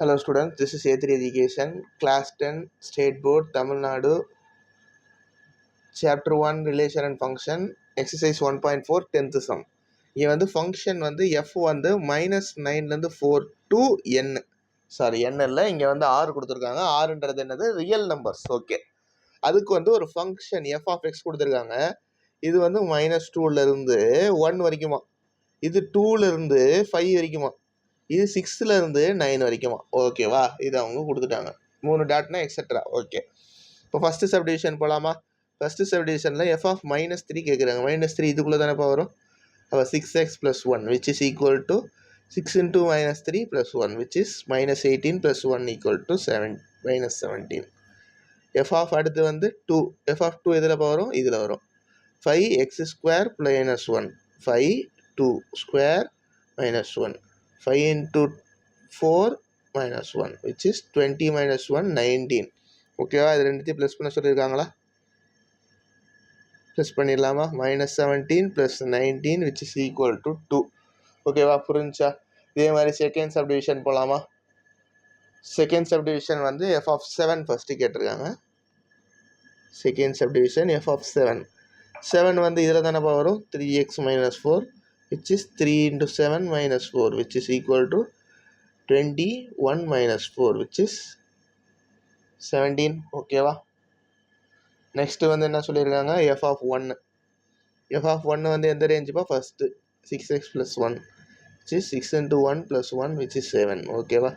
Hello students, this is A3 Education, Class 10, State Board, Tamil Nadu, Chapter 1, Relation and Function, Exercise 1.4, 10th sum. இங்கே வந்து function வந்து F வந்து -9லேருந்து 4 to n. Sorry n இல்லை, இங்கே வந்து ஆறு கொடுத்துருக்காங்க. ஆறுன்றது என்னது? Real numbers. ஓகே, அதுக்கு வந்து ஒரு ஃபங்க்ஷன் எஃப் ஆஃப் எக்ஸ் கொடுத்துருக்காங்க. இது வந்து -2லேருந்து 1 வரைக்குமா, இது 2லேருந்து 5 வரைக்குமா, இது 6லேருந்து 9 வரைக்குமா. ஓகேவா, இது அவங்க கொடுத்துட்டாங்க. 3 டாட்னா எக்ஸெட்ரா. ஓகே, இப்போ ஃபஸ்ட்டு சப்டிவிஷன் போகலாமா? ஃபஸ்ட்டு சப்டிவிஷனில் எஃப் ஆஃப் -3 கேட்குறாங்க. -3 இதுக்குள்ளே தானேப்பா வரும். அப்போ 6x + 1 which is equal to 6 × -3 + 1 which is -18 + 1 = 17. F of அடுத்து வந்து 2. எஃப் ஆஃப் 2 எதில் வரும்? இதில் வரும். 5x² - 1 5 2 square - 1 5 × 4 - 1 which is 20 - 1 19. ஓகேவா, இது ரெண்டுத்தையும் ப்ளஸ் பண்ண சொல்லியிருக்காங்களா? ப்ளஸ் பண்ணிடலாமா? -17 + 19 which is equal to 2. ஓகேவா, புரிஞ்சா? இதே மாதிரி செகண்ட் சப்டிவிஷன் போகலாமா? செகண்ட் சப்டிவிஷன் வந்து எஃப் ஆஃப் 7 ஃபஸ்ட்டு கேட்டிருக்காங்க. செகண்ட் சப்டிவிஷன் எஃப் ஆஃப் 7 வந்து இதில் தானேப்பா வரும். 3x - 4 which is 3 × 7 - 4 which is equal to 21 - 4 which is 17. ஓகேவா, நெக்ஸ்ட்டு வந்து என்ன சொல்லியிருக்காங்க? F of 1. எஃப் ஆஃப் 1 வந்து எந்த ரேஞ்சுப்பா? First 6x + 1 which is 6 × 1 + 1 which is 7. ஓகேவா,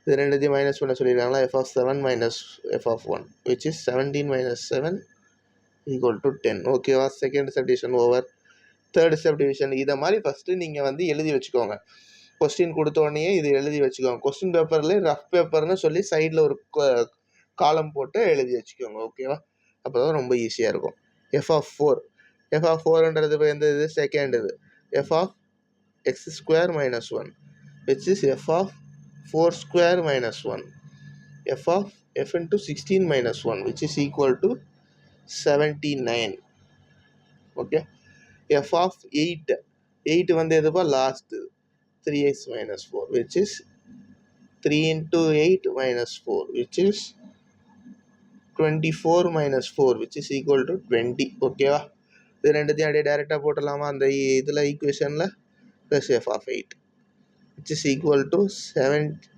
இது ரெண்டுத்தையும் மைனஸ் பண்ண சொல்லியிருக்காங்களா? F of 7 minus F of 1 which is 17 - 7 = 10. ஓகேவா, second subdivision over. Third subdivision இதை மாதிரி ஃபஸ்ட்டு நீங்கள் வந்து எழுதி வச்சுக்கோங்க. கொஸ்டின் கொடுத்தோடனே இது எழுதி வச்சுக்கோங்க. கொஸ்டின் பேப்பரில் ரஃப் பேப்பர்னு சொல்லி சைடில் ஒரு காலம் போட்டு எழுதி வச்சுக்கோங்க. ஓகேவா, அப்போ தான் ரொம்ப ஈஸியாக இருக்கும். F of 4. எஃப் ஆஃப் 4ன்றது இப்போ எந்த இது? செகண்ட் இது. F of x² - 1 which is f of 4² - 1 f of f into 16 - 1 which is equal to 79. Okay, f of 8 வந்து எதுப்பா? Last 3x - 4 which is 3 × 8 - 4 which is 24 - 4 which is equal to 20. ஓகேவா, இது ரெண்டுத்தையும் அப்படியே டைரெக்டாக போட்டுடலாமா? அந்த இதில் ஈக்குவேஷனில் plus F of 8 which is equal to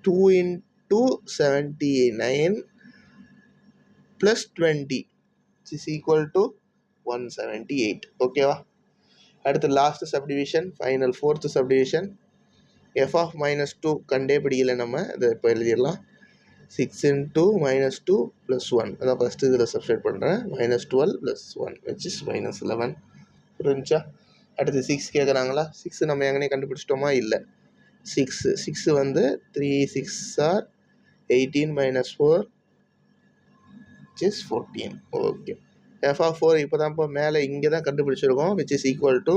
2 × 79 plus 20 which is equal to 178. ஓகேவா, அடுத்து last subdivision, final fourth subdivision. F of -2 கண்டே பிடிக்கல, நம்ம இதை இப்போ எழுதிடலாம். 6 × -2 + 1 அதான் ஃபஸ்ட்டு இதில் சப்ஸ்டியூட் பண்ணுறேன். -12 + 1 which is -11. புரிஞ்சா? அடுத்து 6 கேட்குறாங்களா? 6 நம்ம எங்கனே கண்டுபிடிச்சிட்டோமா? இல்லை. 6 வந்து 3 6 are 18 - 4 which is 14. Okay, F of 4 இப்போ தான் இப்போ மேலே இங்கே தான் கண்டுபிடிச்சிருக்கோம் which is equal to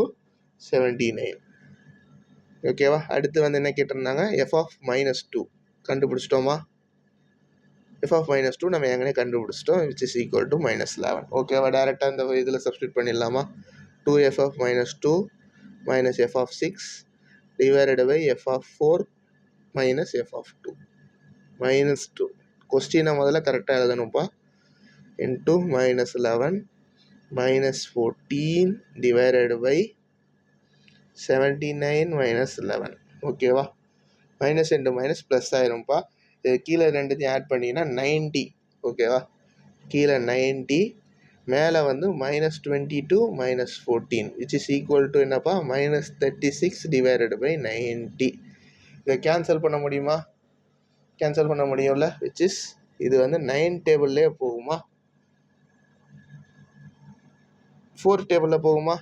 79. ஓகேவா, அடுத்து வந்து என்ன கேட்டிருந்தாங்க? எஃப் ஆஃப் -2 கண்டுபிடிச்சிட்டோமா? எஃப் ஆஃப் -2 நம்ம எங்கனே கண்டுபிடிச்சிட்டோம் which is equal to -11. ஓகேவா, டேரெக்டாக இந்த இதில் சப்ஸ்டியூட் பண்ணிடலாமா? 2f of -2 minus f of 6 divided by f of 4 minus f of 2 -2. கொஸ்டினை முதல்ல கரெக்டாக எழுதணும்ப்பா. into -11 -14 divided by 79 - 11. ஓகேவா, மைனஸ் இன்ட்டு மைனஸ் ப்ளஸ் ஆயிரும்ப்பா. இது கீழே ரெண்டுத்தையும் ஆட் பண்ணிங்கன்னா 90. ஓகேவா, கீழே 90, மேலே வந்து -22 - 14 which is equal to என்னப்பா? -36 divided by 90. இதை கேன்சல் பண்ண முடியுமா? கேன்சல் பண்ண முடியும்ல. which is இது வந்து 9 டேபிள்லேயே போகுமா? 4 டேபிளில் போகுமா?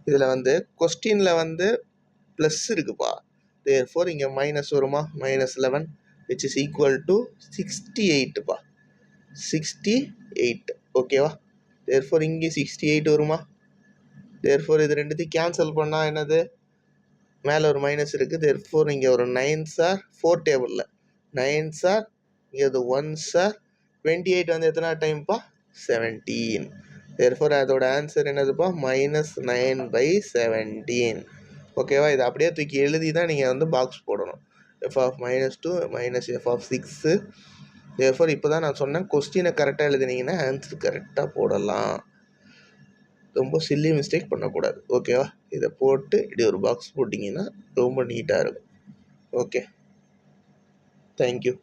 இதில் வந்து கொஸ்டினில் வந்து ப்ளஸ் இருக்குப்பா. therefore இங்கே மைனஸ் வருமா? -11 which is equal to 68பா. 68. ஓகேவா, therefore இங்கே 68 வருமா? therefore இது ரெண்டுத்தையும் கேன்சல் பண்ணால் என்னது? மேலே ஒரு மைனஸ் இருக்குது. therefore இங்கே ஒரு 9s are 4 டேபிளில் 9s are, இங்கே அது 1s are 28 வந்து எத்தனை டைம்ப்பா? 17. தேர்ஃபோர் அதோட ஆன்சர் என்னதுப்பா -9/17. ஓகேவா? இதை அப்படியே தூக்கி எழுதி தான் நீங்கள் வந்து பாக்ஸ் போடணும். f(-2 - f(6). தேர்ஃபோர் இப்போ தான் நான் சொன்னேன், கொஸ்டினை கரெக்டாக எழுதினீங்கன்னா ஆன்சர் கரெக்டாக போடலாம். ரொம்ப சில்லி மிஸ்டேக் பண்ணக்கூடாது. ஓகேவா? இதை போட்டு இப்படி ஒரு பாக்ஸ் போட்டிங்கன்னா ரொம்ப நீட்டாக இருக்கும். Okay, thank you.